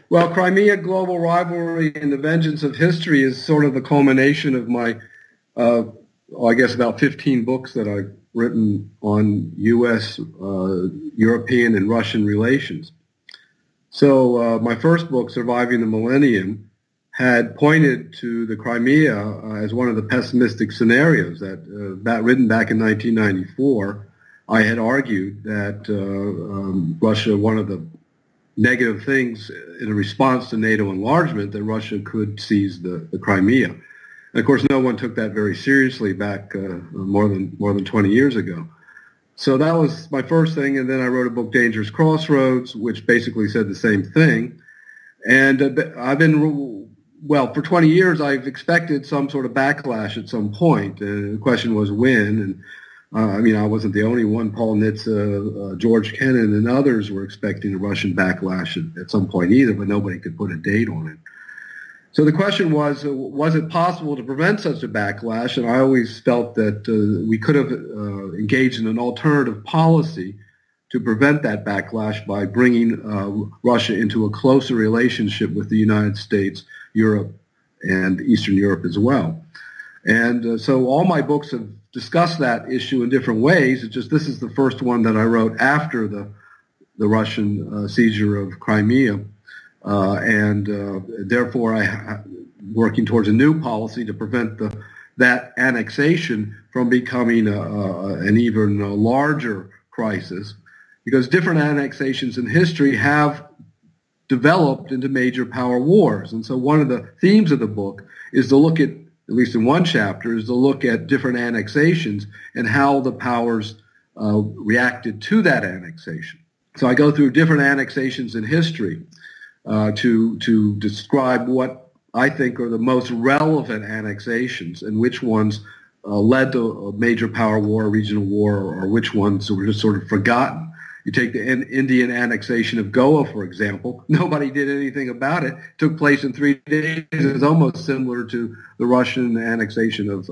Well, Crimea, Global Rivalry, and the Vengeance of History is sort of the culmination of my, I guess, about 15 books that I've written on U.S., European, and Russian relations. So my first book, Surviving the Millennium, had pointed to the Crimea as one of the pessimistic scenarios that written back in 1994. I had argued that Russia, one of the negative things in a response to NATO enlargement, that Russia could seize the Crimea. And of course, no one took that very seriously back more than 20 years ago. So that was my first thing, and then I wrote a book, Dangerous Crossroads, which basically said the same thing. And I've been, well, for 20 years, I've expected some sort of backlash at some point. The question was when, and I mean, I wasn't the only one. Paul Nitze, George Kennan, and others were expecting a Russian backlash at some point either, but nobody could put a date on it. So the question was it possible to prevent such a backlash? And I always felt that we could have engaged in an alternative policy to prevent that backlash by bringing Russia into a closer relationship with the United States, Europe, and Eastern Europe as well. And so all my books have discussed that issue in different ways. It's just this is the first one that I wrote after the Russian seizure of Crimea. Therefore, working towards a new policy to prevent that annexation from becoming an even larger crisis, because different annexations in history have developed into major power wars. And so one of the themes of the book is to look at least in one chapter, is to look at different annexations and how the powers reacted to that annexation. So I go through different annexations in history to describe what I think are the most relevant annexations and which ones led to a major power war, a regional war, or which ones were just sort of forgotten. You take the Indian annexation of Goa, for example. Nobody did anything about it. It took place in 3 days. It's almost similar to the Russian annexation of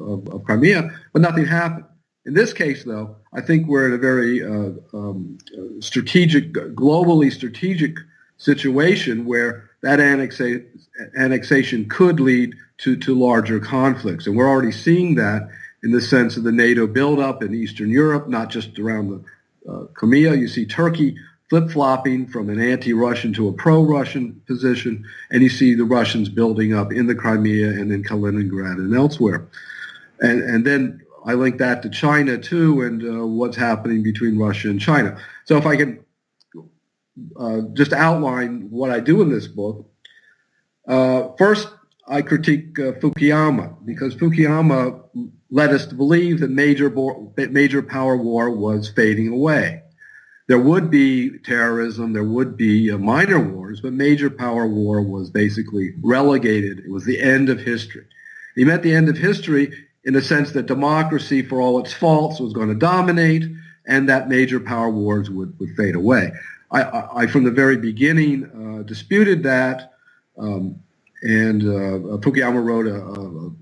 Crimea, but nothing happened. In this case, though, I think we're in a very globally strategic situation where that annexation could lead to larger conflicts. And we're already seeing that in the sense of the NATO buildup in Eastern Europe, not just around the Crimea. You see Turkey flip-flopping from an anti-Russian to a pro-Russian position, and you see the Russians building up in the Crimea and in Kaliningrad and elsewhere. And then I link that to China, too, and what's happening between Russia and China. So if I can just outline what I do in this book. First, I critique Fukuyama, because Fukuyama led us to believe that major power war was fading away. There would be terrorism, there would be minor wars, but major power war was basically relegated. It was the end of history. He meant the end of history in the sense that democracy, for all its faults, was going to dominate, and that major power wars would fade away. I from the very beginning, disputed that, and Fukuyama wrote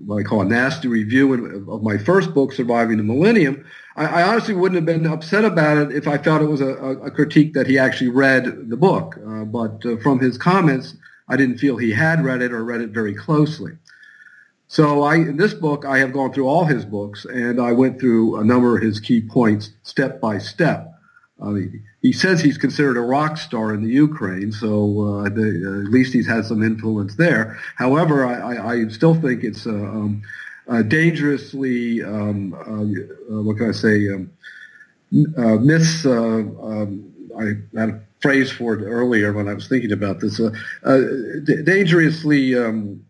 what I call a nasty review of my first book, Surviving the Millennium. I honestly wouldn't have been upset about it if I felt it was a critique that he actually read the book. But from his comments, I didn't feel he had read it or read it very closely. So in this book, I have gone through all his books, and I went through a number of his key points step by step. He says he's considered a rock star in the Ukraine, so at least he's had some influence there. However, I still think it's dangerously, what can I say, I had a phrase for it earlier when I was thinking about this, dangerously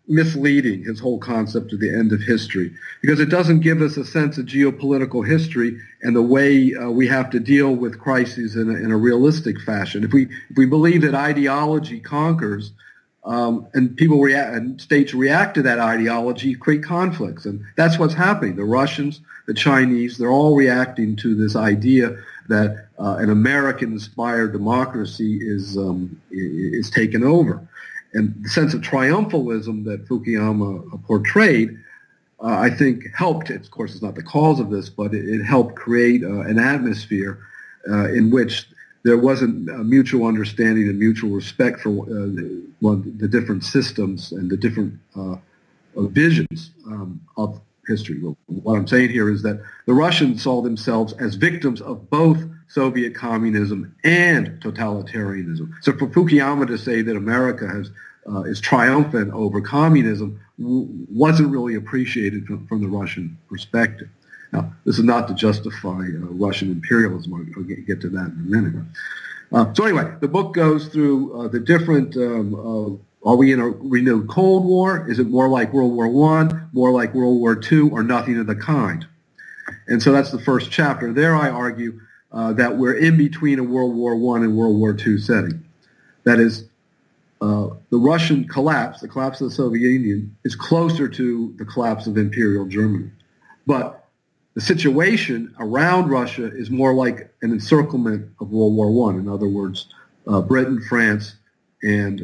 misleading, his whole concept of the end of history, because it doesn't give us a sense of geopolitical history and the way we have to deal with crises in a realistic fashion. If we believe that ideology conquers, and people and states react to that ideology, create conflicts, and that's what's happening. The Russians, the Chinese, they're all reacting to this idea that an American-inspired democracy is taken over. And the sense of triumphalism that Fukuyama portrayed, I think helped, of course it's not the cause of this, but it helped create an atmosphere in which there wasn't a mutual understanding and mutual respect for the different systems and the different visions of history. What I'm saying here is that the Russians saw themselves as victims of both Soviet communism and totalitarianism. So for Fukuyama to say that America is triumphant over communism wasn't really appreciated from the Russian perspective. Now, this is not to justify Russian imperialism. I'll get to that in a minute. So anyway, the book goes through the different, are we in a renewed Cold War? Is it more like World War I, more like World War II, or nothing of the kind? And so that's the first chapter. There I argue that we're in between a World War I and World War II setting. That is, the Russian collapse, the collapse of the Soviet Union, is closer to the collapse of Imperial Germany. But the situation around Russia is more like an encirclement of World War I. In other words, Britain, France, and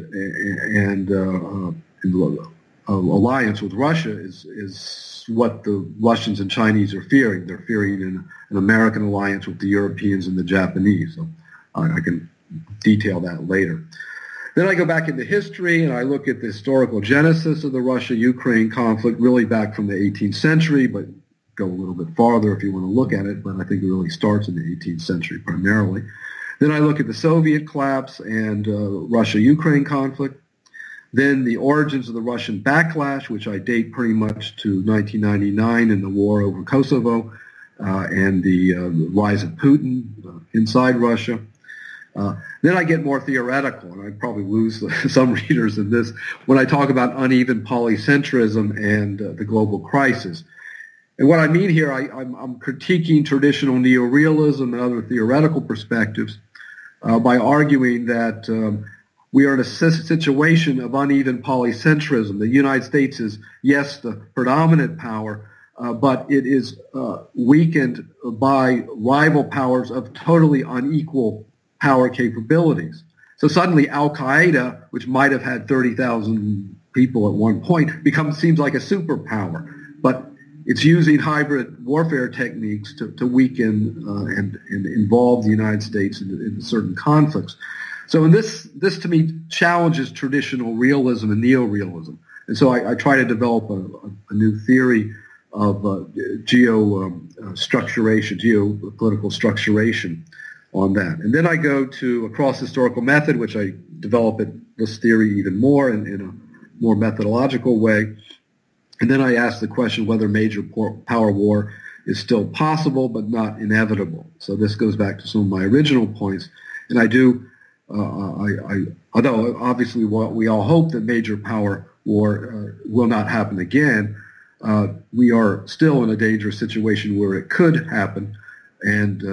alliance with Russia is what the Russians and Chinese are fearing. They're fearing an American alliance with the Europeans and the Japanese. So I can detail that later. Then I go back into history and I look at the historical genesis of the Russia-Ukraine conflict, really back from the 18th century, but go a little bit farther if you want to look at it, but I think it really starts in the 18th century primarily. Then I look at the Soviet collapse and Russia-Ukraine conflict. Then the origins of the Russian backlash, which I date pretty much to 1999 and the war over Kosovo and the rise of Putin inside Russia. Then I get more theoretical, and I probably lose some readers in this, when I talk about uneven polycentrism and the global crisis. And what I mean here, I'm critiquing traditional neorealism and other theoretical perspectives by arguing that we are in a situation of uneven polycentrism. The United States is, yes, the predominant power, but it is weakened by rival powers of totally unequal power capabilities. So suddenly Al-Qaeda, which might have had 30,000 people at one point, seems like a superpower. But it's using hybrid warfare techniques to weaken and involve the United States in certain conflicts. So this to me challenges traditional realism and neorealism. And so I try to develop a new theory of geopolitical structuration on that. And then I go to a cross-historical method, which I develop this theory even more in a more methodological way. And then I ask the question whether major power war is still possible but not inevitable. So this goes back to some of my original points. And I do, although obviously we all hope that major power war will not happen again, we are still in a dangerous situation where it could happen. And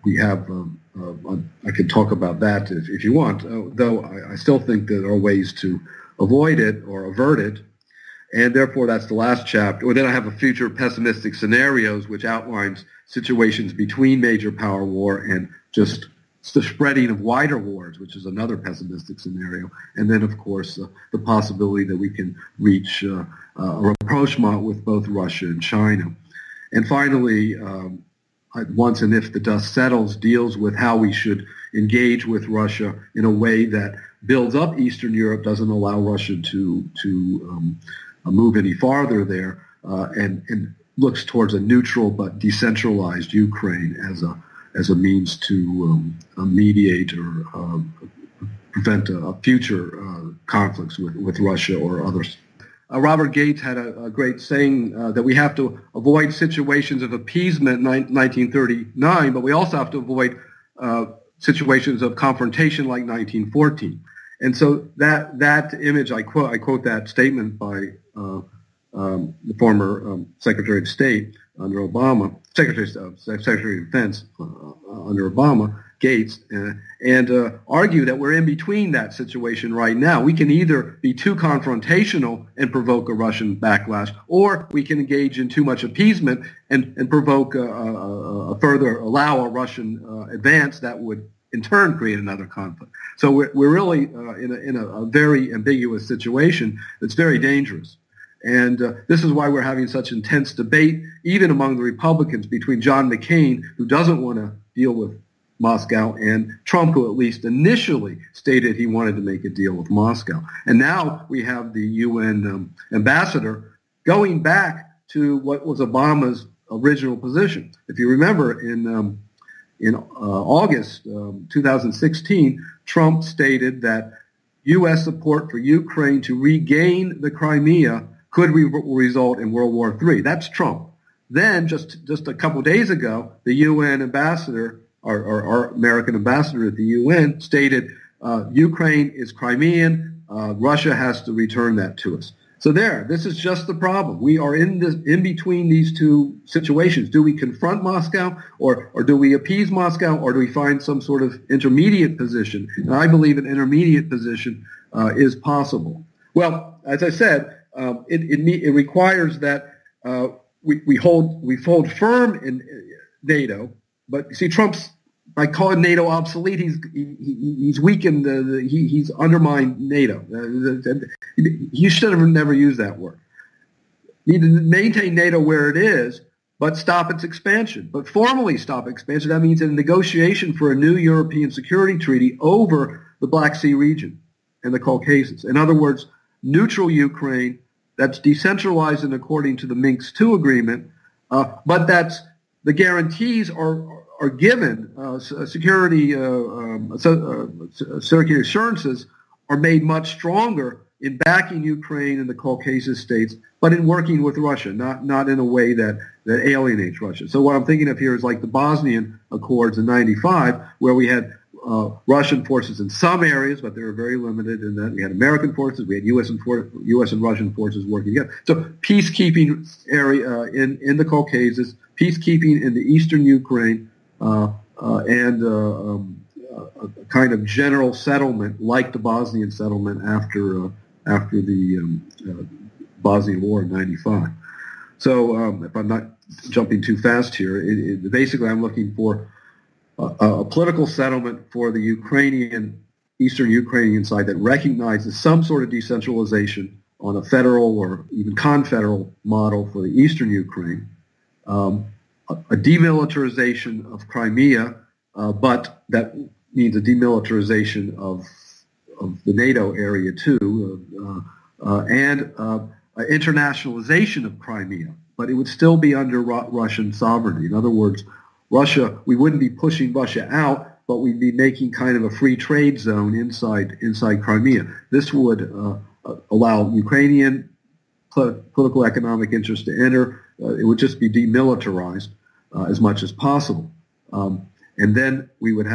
we have, I can talk about that if you want, though I still think that there are ways to avoid it or avert it. And therefore, that's the last chapter. Or then I have a future pessimistic scenarios, which outlines situations between major power war and just the spreading of wider wars, which is another pessimistic scenario. And then, of course, the possibility that we can reach a rapprochement with both Russia and China. And finally, once and if the dust settles, deals with how we should engage with Russia in a way that builds up Eastern Europe, doesn't allow Russia to move any farther there, and looks towards a neutral but decentralized Ukraine as a means to mediate or prevent future conflicts with Russia or others. Robert Gates had a great saying that we have to avoid situations of appeasement in 1939, but we also have to avoid situations of confrontation like 1914. And so that image, I quote that statement by the former Secretary of State under Obama, Secretary of Defense under Obama, Gates, and argue that we're in between that situation right now. We can either be too confrontational and provoke a Russian backlash, or we can engage in too much appeasement and provoke allow a Russian advance that would in turn create another conflict. So we're really in a very ambiguous situation that's very dangerous. And this is why we're having such intense debate, even among the Republicans, between John McCain, who doesn't want to deal with Moscow, and Trump, who at least initially stated he wanted to make a deal with Moscow. And now we have the UN ambassador going back to what was Obama's original position. If you remember, in August 2016, Trump stated that U.S. support for Ukraine to regain the Crimea could result in World War III. That's Trump. Then, just a couple days ago, the UN ambassador, our American ambassador at the UN, stated Ukraine is Crimean. Russia has to return that to us. So this is just the problem. We are in between these two situations. Do we confront Moscow, or do we appease Moscow, or do we find some sort of intermediate position? And I believe an intermediate position is possible. Well, as I said, it requires that we hold firm in NATO. But you see, Trump's, by calling NATO obsolete, he's weakened, he's undermined NATO. You should have never used that word. You need to maintain NATO where it is, but stop its expansion. But formally stop expansion, that means a negotiation for a new European security treaty over the Black Sea region and the Caucasus. In other words, neutral Ukraine that's decentralized and according to the Minsk II agreement, but that's the guarantees are given, security assurances are made much stronger in backing Ukraine and the Caucasus states, but in working with Russia, not in a way that alienates Russia. So what I'm thinking of here is like the Bosnian Accords in '95, where we had Russian forces in some areas, but they were very limited in that. We had American forces, we had U.S. and Russian forces working together. So peacekeeping area in the Caucasus, peacekeeping in the eastern Ukraine, and a kind of general settlement like the Bosnian settlement after the Bosnian War in '95. So if I'm not jumping too fast here, basically I'm looking for a political settlement for the Eastern Ukrainian side that recognizes some sort of decentralization on a federal or even confederal model for the Eastern Ukraine, a demilitarization of Crimea, but that means a demilitarization of the NATO area too, and internationalization of Crimea, but it would still be under Russian sovereignty. In other words, we wouldn't be pushing Russia out, but we'd be making kind of a free trade zone inside Crimea. This would allow Ukrainian political economic interests to enter. It would just be demilitarized as much as possible. And then we would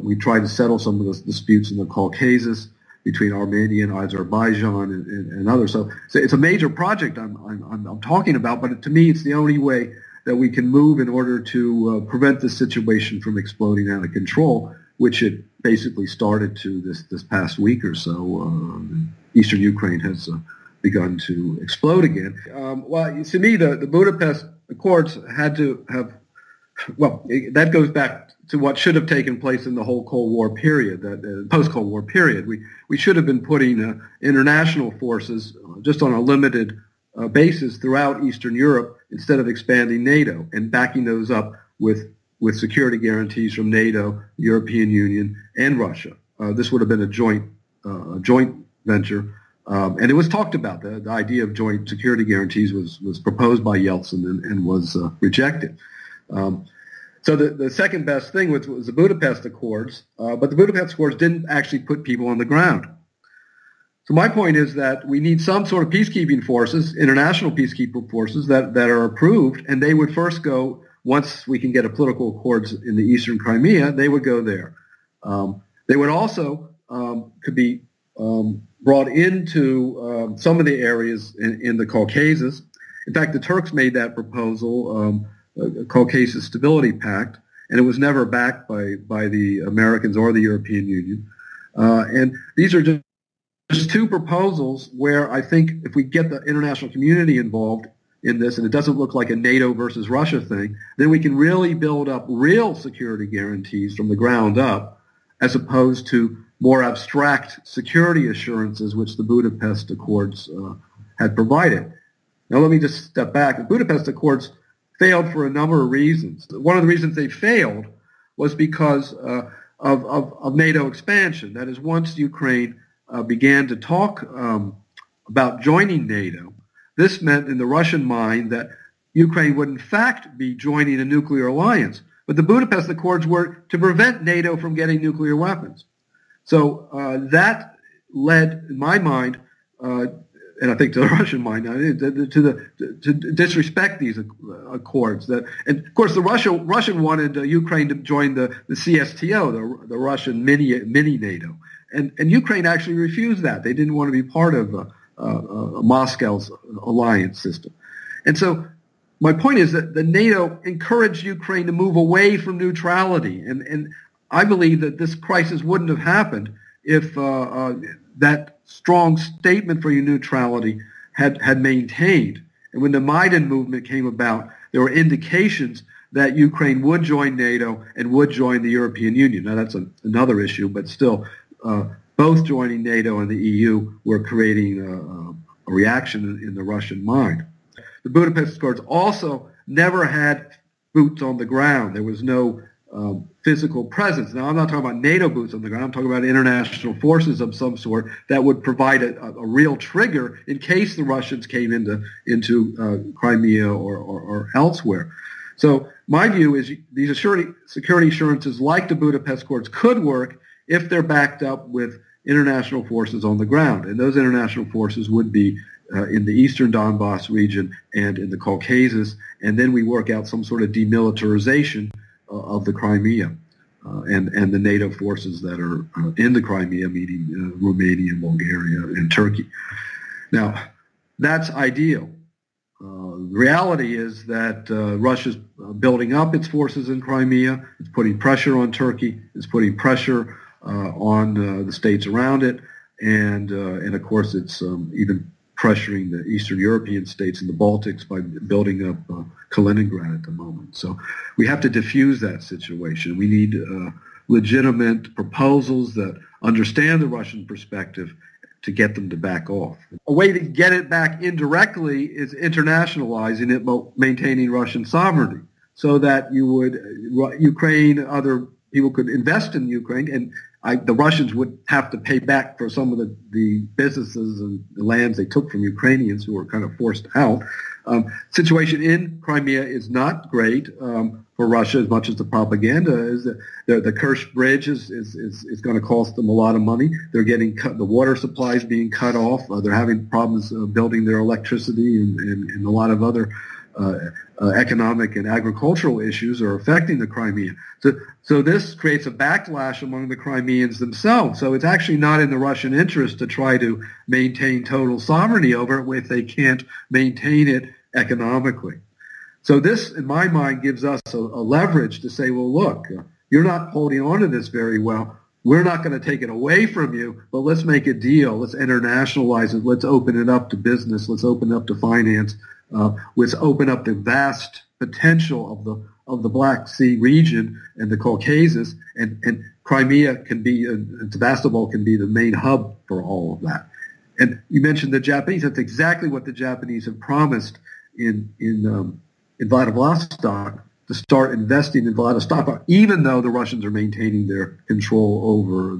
we'd try to settle some of the disputes in the Caucasus between Armenia and Azerbaijan and others. So it's a major project I'm talking about, but to me it's the only way that we can move in order to prevent this situation from exploding out of control, which it basically started to this past week or so. Eastern Ukraine has begun to explode again. Well, to me, the Budapest Accords had to have, well, that goes back to what should have taken place in the whole Cold War period, that post-Cold War period. We should have been putting international forces just on a limited basis throughout Eastern Europe instead of expanding NATO and backing those up with security guarantees from NATO, the European Union, and Russia. This would have been a joint venture, and it was talked about. The idea of joint security guarantees was proposed by Yeltsin and was rejected. So the second best thing was the Budapest Accords, but the Budapest Accords didn't actually put people on the ground. So my point is that we need some sort of peacekeeping forces, international peacekeeping forces that are approved, and they would first go, once we can get a political accords in the eastern Crimea, they would go there. They would also could be brought into some of the areas in the Caucasus. In fact, the Turks made that proposal, Caucasus Stability Pact, and it was never backed by the Americans or the European Union. And these are just two proposals where I think if we get the international community involved in this, and it doesn't look like a NATO versus Russia thing, then we can really build up real security guarantees from the ground up, as opposed to more abstract security assurances which the Budapest Accords had provided. Now let me just step back. The Budapest Accords failed for a number of reasons. One of the reasons they failed was because of NATO expansion. That is, once Ukraine began to talk about joining NATO, this meant in the Russian mind that Ukraine would in fact be joining a nuclear alliance. But the Budapest Accords were to prevent NATO from getting nuclear weapons. So that led, in my mind, and I think to the Russian mind, to disrespect these accords. And of course, the Russian wanted Ukraine to join the CSTO, the Russian mini NATO, and Ukraine actually refused that. They didn't want to be part of Moscow's alliance system. And so my point is that the NATO encouraged Ukraine to move away from neutrality, and I believe that this crisis wouldn't have happened if that strong statement for neutrality had maintained. And when the Maidan movement came about, there were indications that Ukraine would join NATO and would join the European Union. Now, that's another issue, but still, both joining NATO and the EU were creating a reaction in the Russian mind. The Budapest Accords also never had boots on the ground. There was no physical presence. Now, I'm not talking about NATO boots on the ground. I'm talking about international forces of some sort that would provide a real trigger in case the Russians came into Crimea or elsewhere. So my view is these security assurances like the Budapest Accords could work if they're backed up with international forces on the ground. And those international forces would be in the eastern Donbass region and in the Caucasus. And then we work out some sort of demilitarization of the Crimea and the NATO forces that are in the Crimea, meaning Romania, Bulgaria, and Turkey. Now, that's ideal. The reality is that Russia's building up its forces in Crimea. It's putting pressure on Turkey. It's putting pressure on the states around it. And of course, it's even pressuring the Eastern European states and the Baltics by building up Kaliningrad at the moment. So we have to diffuse that situation. We need legitimate proposals that understand the Russian perspective to get them to back off. A way to get it back indirectly is internationalizing it, but maintaining Russian sovereignty, so that Ukraine, other people could invest in Ukraine, and the Russians would have to pay back for some of the businesses and the lands they took from Ukrainians who were kind of forced out. Situation in Crimea is not great for Russia as much as the propaganda is. The Kerch Bridge is going to cost them a lot of money. They're getting the water supply is being cut off. They're having problems building their electricity and a lot of other economic and agricultural issues are affecting the Crimea. So this creates a backlash among the Crimeans themselves. So it's actually not in the Russian interest to try to maintain total sovereignty over it if they can't maintain it economically. So this, in my mind, gives us a leverage to say, well, look, you're not holding on to this very well. We're not going to take it away from you, but let's make a deal. Let's internationalize it. Let's open it up to business. Let's open it up to finance. Let's open up the vast potential of the Black Sea region and the Caucasus, and Crimea can be, Sevastopol can be the main hub for all of that. And you mentioned the Japanese. That's exactly what the Japanese have promised in Vladivostok, to start investing in Vladivostok, even though the Russians are maintaining their control over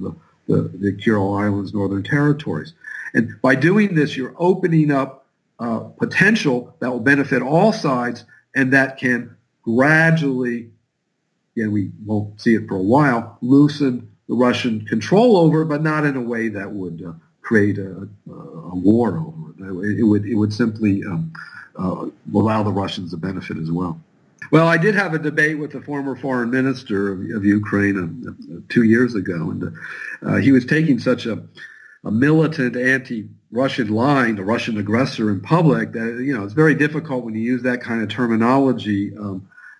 the Kuril Islands, Northern Territories. And by doing this, you're opening up potential that will benefit all sides, and that can gradually, again, we won't see it for a while, loosen the Russian control over it, but not in a way that would create a war over it. It would simply allow the Russians the benefit as well. Well, I did have a debate with the former foreign minister of Ukraine 2 years ago, and he was taking such a militant anti-Russian line, the Russian aggressor in public, that it's very difficult when you use that kind of terminology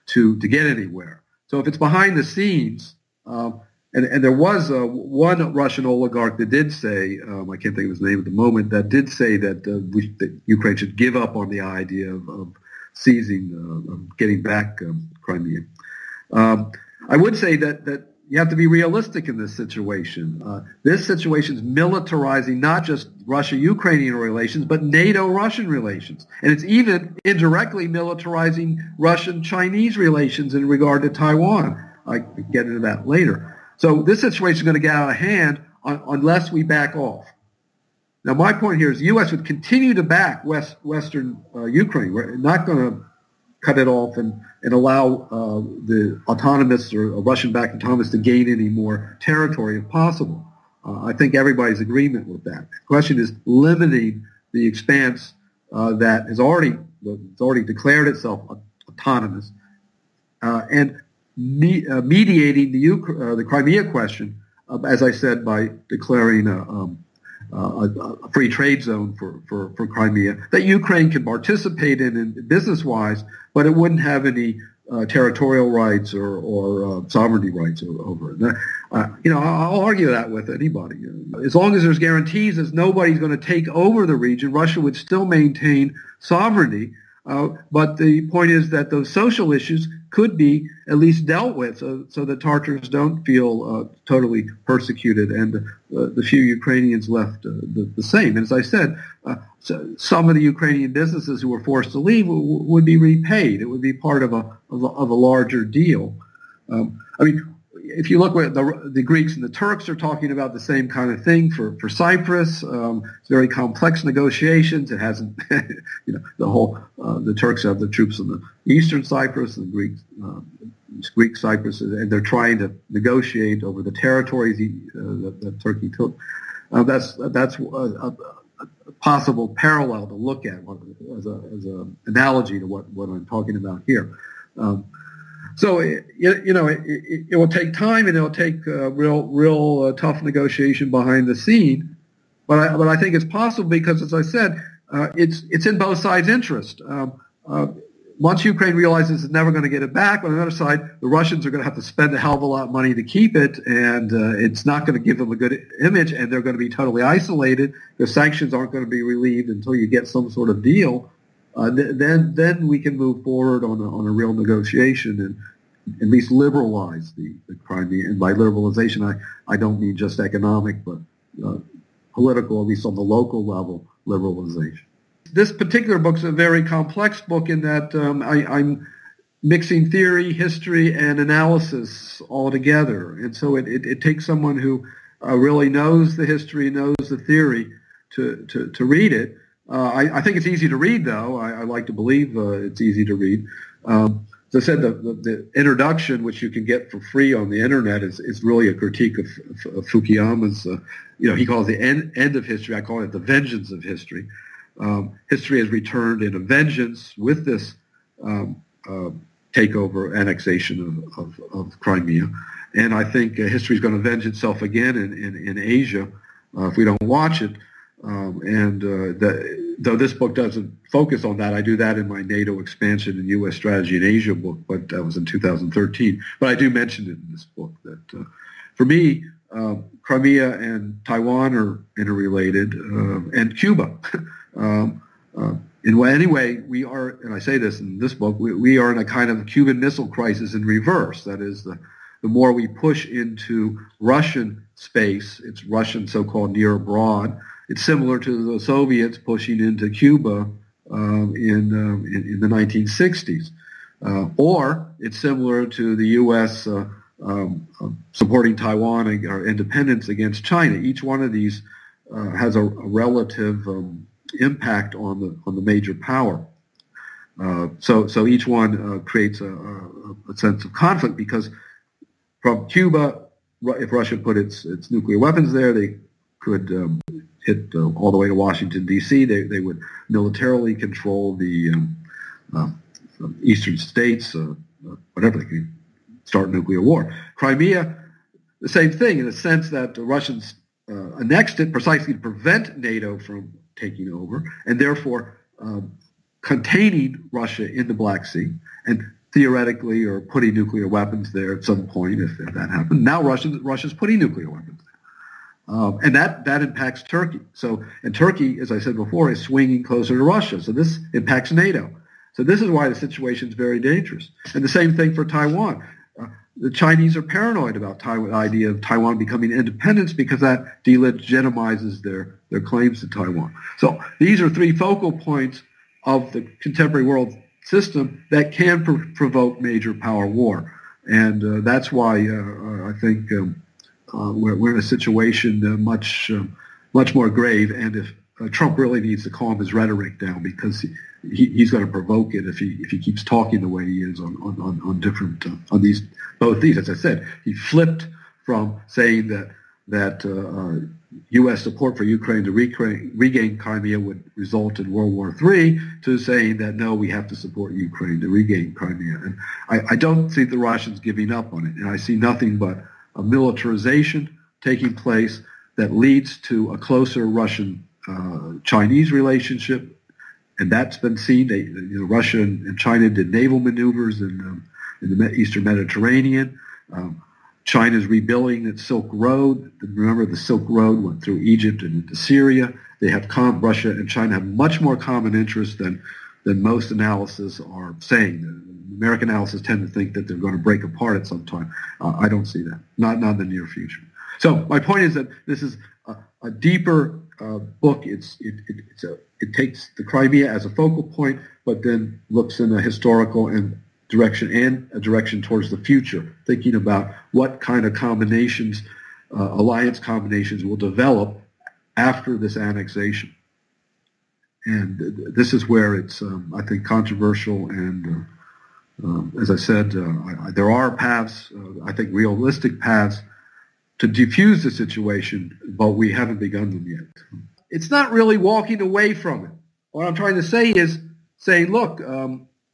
to get anywhere. So if it's behind the scenes, and there was one Russian oligarch that did say, I can't think of his name at the moment, that did say that Ukraine should give up on the idea of seizing, getting back Crimea. I would say that you have to be realistic in this situation. This situation is militarizing not just Russia-Ukrainian relations, but NATO-Russian relations. And it's even indirectly militarizing Russian-Chinese relations in regard to Taiwan. I can get into that later. So this situation is going to get out of hand unless we back off. Now, my point here is the U.S. would continue to back Western Ukraine. We're not going to cut it off and allow the autonomous or Russian-backed autonomous to gain any more territory if possible. I think everybody's agreement with that. The question is limiting the expanse that has already declared itself autonomous and mediating the Crimea question, as I said, by declaring a free trade zone for Crimea that Ukraine can participate in business-wise, but it wouldn't have any territorial rights or sovereignty rights over it. I'll argue that with anybody. As long as there's guarantees that nobody's going to take over the region, Russia would still maintain sovereignty. But the point is that those social issues could be at least dealt with so that Tartars don't feel totally persecuted and the few Ukrainians left the same. And as I said, some of the Ukrainian businesses who were forced to leave would be repaid. It would be part of a larger deal. If you look at the Greeks and the Turks are talking about the same kind of thing for Cyprus. It's very complex negotiations. It hasn't, the Turks have the troops on the eastern Cyprus and the Greek Cyprus, and they're trying to negotiate over the territories that Turkey took. That's a possible parallel to look at as an analogy to what I'm talking about here. So it will take time and it will take real tough negotiation behind the scene, but I think it's possible because, as I said, it's in both sides' interest. Once Ukraine realizes it's never going to get it back, on the other side, the Russians are going to have to spend a hell of a lot of money to keep it, and it's not going to give them a good image, and they're going to be totally isolated because sanctions aren't going to be relieved until you get some sort of deal. Then we can move forward on a real negotiation and at least liberalize the Crimea. And by liberalization, I don't mean just economic, but political, at least on the local level, liberalization. This particular book is a very complex book in that I'm mixing theory, history, and analysis all together. And so it takes someone who really knows the history, knows the theory to read it. I think it's easy to read, though. I like to believe it's easy to read. As I said, the introduction, which you can get for free on the internet, is really a critique of Fukuyama's. He calls the end of history. I call it the vengeance of history. History has returned in a vengeance with this takeover, annexation of Crimea, and I think history is going to avenge itself again in Asia if we don't watch it. Though this book doesn't focus on that, I do that in my NATO expansion and U.S. strategy in Asia book, but that was in 2013. But I do mention it in this book that for me, Crimea and Taiwan are interrelated, and Cuba. In any way, we are, and I say this in this book, we are in a kind of Cuban Missile Crisis in reverse. That is, the more we push into Russian space, it's Russian so-called near abroad. It's similar to the Soviets pushing into Cuba in the 1960s. Or it's similar to the U.S. Supporting Taiwan and our independence against China. Each one of these has a relative impact on the major power. So each one creates a sense of conflict because from Cuba, if Russia put its nuclear weapons there, they could hit all the way to Washington, D.C. They would militarily control the eastern states, whatever. They could start nuclear war. Crimea, the same thing in the sense that the Russians annexed it precisely to prevent NATO from taking over and therefore containing Russia in the Black Sea and theoretically or putting nuclear weapons there at some point if that happened. Now Russia's putting nuclear weapons there. And that impacts Turkey. And Turkey, as I said before, is swinging closer to Russia. So this impacts NATO. So this is why the situation is very dangerous. And the same thing for Taiwan. The Chinese are paranoid about the idea of Taiwan becoming independent because that delegitimizes their claims to Taiwan. So these are three focal points of the contemporary world system that can provoke major power war. And that's why I think we're in a situation much more grave. And if Trump really needs to calm his rhetoric down, because he's going to provoke it if he keeps talking the way he is on different on both these. As I said, he flipped from saying that U.S. support for Ukraine to regain Crimea would result in World War III to saying that, no, we have to support Ukraine to regain Crimea. And I don't see the Russians giving up on it. And I see nothing but a militarization taking place that leads to a closer Russian-Chinese relationship. And that's been seen. Russia and China did naval maneuvers in the Eastern Mediterranean. China's rebuilding its Silk Road. Remember, the Silk Road went through Egypt and into Syria. They have Russia and China have much more common interests than most analysis are saying. The American analysis tend to think that they're going to break apart at some time. I don't see that, not in the near future. So my point is that this is a deeper book. It takes the Crimea as a focal point, but then looks in a historical direction towards the future, thinking about what kind of combinations, alliance combinations will develop after this annexation. And this is where it's, I think, controversial. And as I said, there are paths, I think realistic paths, to defuse the situation, but we haven't begun them yet. It's not really walking away from it. What I'm trying to say is saying, look,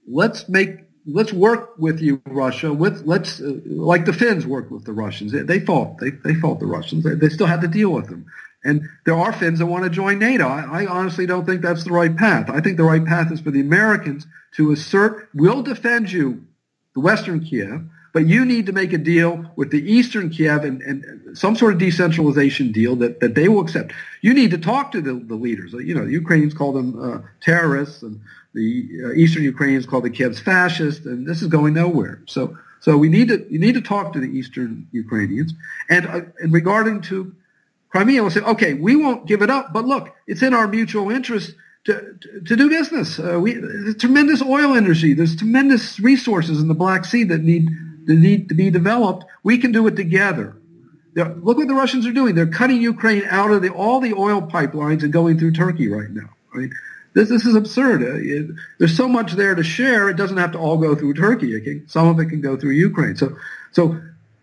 let's work with you, Russia. Like the Finns worked with the Russians. They fought the Russians. They still had to deal with them. And there are Finns that want to join NATO. I honestly don't think that's the right path. I think the right path is for the Americans to assert, we'll defend you, the Western Kiev, but you need to make a deal with the Eastern Kiev and some sort of decentralization deal that they will accept. You need to talk to the leaders. The Ukrainians call them terrorists, and the Eastern Ukrainians call the Kievs fascist, and this is going nowhere. So you need to talk to the Eastern Ukrainians. And regarding to Crimea, we'll say, okay, we won't give it up, but look, it's in our mutual interest to do business. There's tremendous oil industry. There's tremendous resources in the Black Sea that need to be developed. We can do it together. Look what the Russians are doing. They're cutting Ukraine out of all the oil pipelines and going through Turkey right now. Right? This is absurd. There's so much there to share. It doesn't have to all go through Turkey. Some of it can go through Ukraine. So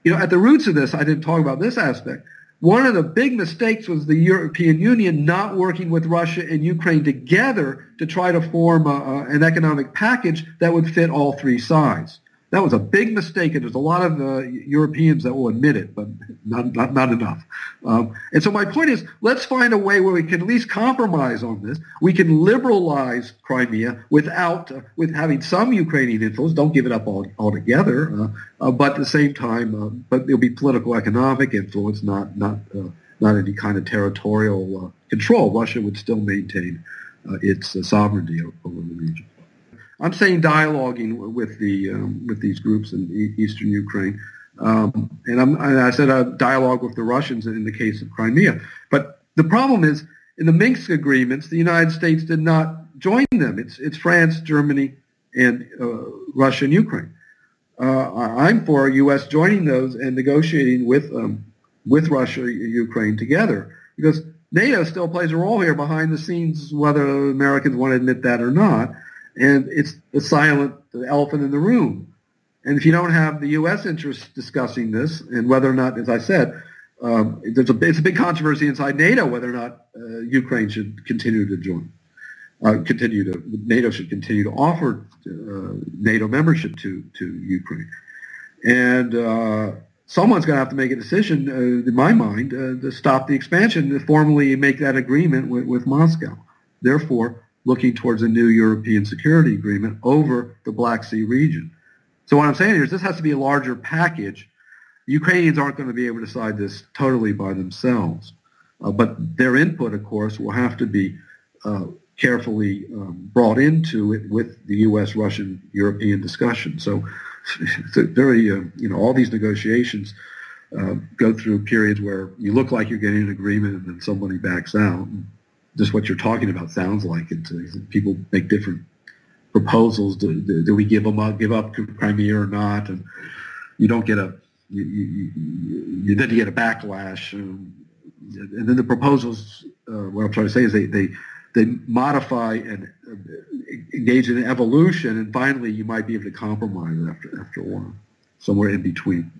at the roots of this, I didn't talk about this aspect. One of the big mistakes was the European Union not working with Russia and Ukraine together to try to form an economic package that would fit all three sides. That was a big mistake, and there's a lot of Europeans that will admit it, but not enough. And so my point is, let's find a way where we can at least compromise on this. We can liberalize Crimea with having some Ukrainian influence. Don't give it up altogether, but at the same time, but there'll be political, economic influence, not any kind of territorial control. Russia would still maintain its sovereignty over the region. I'm saying dialoguing with these groups in eastern Ukraine, and I said a dialogue with the Russians in the case of Crimea. But the problem is, in the Minsk agreements, the United States did not join them. It's France, Germany, and Russia and Ukraine. I'm for U.S. joining those and negotiating with Russia and Ukraine together, because NATO still plays a role here behind the scenes, whether Americans want to admit that or not. And it's the elephant in the room. And if you don't have the U.S. interests discussing this, and whether or not, as I said, it's a big controversy inside NATO whether or not Ukraine should continue to join, NATO should continue to offer NATO membership to Ukraine. And someone's going to have to make a decision, in my mind, to stop the expansion, to formally make that agreement with Moscow. Therefore, looking towards a new European security agreement over the Black Sea region. So what I'm saying here is this has to be a larger package. Ukrainians aren't going to be able to decide this totally by themselves. But their input, of course, will have to be carefully brought into it with the U.S., Russian, European discussion. So it's a very, all these negotiations go through periods where you look like you're getting an agreement and then somebody backs out. Just what you're talking about sounds like it. People make different proposals. Do we give up Crimea or not? And you don't get you get a backlash. And then the proposals, what I'm trying to say is they modify and engage in evolution, and finally you might be able to compromise after a while, somewhere in between.